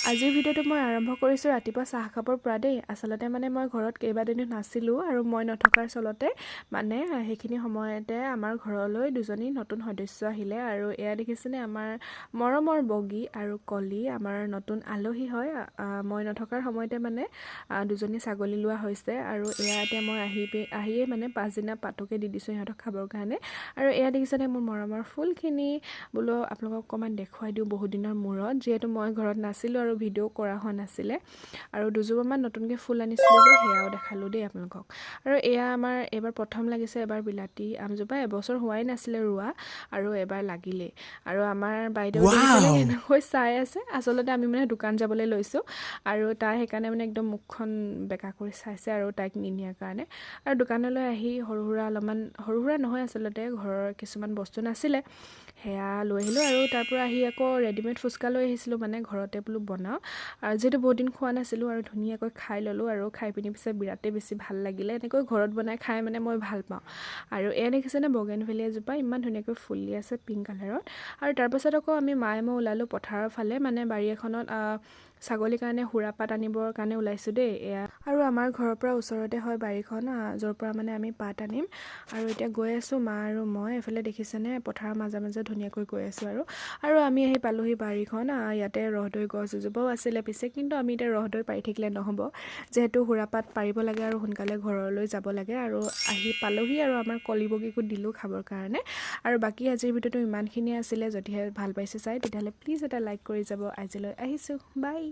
আজিৰ ভিডিঅ'টো মই আৰম্ভ কৰিছোঁ ৰাতিপুৱা চাহ খাবৰ পৰা দেই। আচলতে মানে মই ঘৰত কেইবাদিনো নাছিলোঁ আৰু মই নথকাৰ চলতে মানে সেইখিনি সময়তে আমাৰ ঘৰলৈ দুজনী নতুন সদস্য আহিলে আৰু এয়া দেখিছেনে আমাৰ মৰমৰ বগী আৰু কলি আমাৰ নতুন আলহী হয়। মই নথকাৰ সময়তে মানে দুজনী ছাগলী লোৱা হৈছে আৰু এয়া এতিয়া মই আহিয়ে মানে পাছদিনা পাতকে দি দিছোঁ সিহঁতক খাবৰ কাৰণে। আৰু এয়া দেখিছেনে মোৰ মৰমৰ ফুলখিনি বোলো আপোনালোকক অকণমান দেখুৱাই দিওঁ বহুত দিনৰ মূৰত, যিহেতু মই ঘৰত নাছিলোঁ আৰু ভিডিঅ' কৰা হোৱা নাছিলে। আৰু দুজোপামান নতুনকৈ ফুল আনিছিলোঁ যে সেয়াও দেখালোঁ দেই আপোনালোকক। আৰু এয়া আমাৰ এইবাৰ প্ৰথম লাগিছে এবাৰ বিলাতী আমজোপা, এবছৰ হোৱাই নাছিলে ৰোৱা আৰু এবাৰ লাগিলেই। আৰু আমাৰ বাইদেউ দেখিছেনে কেনেকৈ চাই আছে। আচলতে আমি মানে দোকান যাবলৈ লৈছোঁ আৰু তাই সেইকাৰণে মানে একদম মুখখন বেকা কৰি চাইছে আৰু তাইক নিনিয়াৰ কাৰণে। আৰু দোকানলৈ আহি সৰু সুৰা নহয় আচলতে ঘৰৰ কিছুমান বস্তু নাছিলে, সেয়া লৈ আহিলোঁ। আৰু তাৰ পৰা আহি আকৌ ৰেডিমেড ফুচকা লৈ আহিছিলোঁ, মানে ঘৰতে বোলো বনাওঁ। আৰু যিহেতু বহুত দিন খোৱা নাছিলোঁ আৰু ধুনীয়াকৈ খাই ল'লোঁ আৰু খাই পিনি পিছে বিৰাটেই বেছি ভাল লাগিলে। এনেকৈ ঘৰত বনাই খাই মানে মই ভাল পাওঁ। আৰু এয়া দেখিছেনে বগেনভেলিয়া এজোপা ইমান ধুনীয়াকৈ ফুলি আছে পিংক কালাৰত। আৰু তাৰপাছত আকৌ আমি মায়ে মই ওলালোঁ পথাৰৰ ফালে, মানে বাৰী এখনত ছাগলীৰ কাৰণে সুৰাপাত আনিবৰ কাৰণে ওলাইছোঁ দেই। এয়া আৰু আমাৰ ঘৰৰ পৰা ওচৰতে হয় বাৰীখন, য'ৰ পৰা মানে আমি পাত আনিম। আৰু এতিয়া গৈ আছোঁ মা আৰু মই, এইফালে দেখিছেনে পথাৰৰ মাজে মাজে ধুনীয়াকৈ গৈ আছোঁ। আৰু আমি আহি পালোহি বাৰীখন। ইয়াতে ৰহদৈ গছ এজোপাও আছিলে পিছে, কিন্তু আমি এতিয়া ৰহদৈ পাৰি থাকিলে নহ'ব, যিহেতু সুৰাপাত পাৰিব লাগে আৰু সোনকালে ঘৰলৈ যাব লাগে। আৰু আহি পালোহি আৰু আমাৰ কলি বগীকো দিলোঁ খাবৰ কাৰণে। আৰু বাকী আজিৰ ভিডিঅ'টো ইমানখিনিয়ে আছিলে। যদিহে ভাল পাইছে চাই তেতিয়াহ'লে প্লিজ এটা লাইক কৰি যাব। আজিলৈ আহিছোঁ, বাই।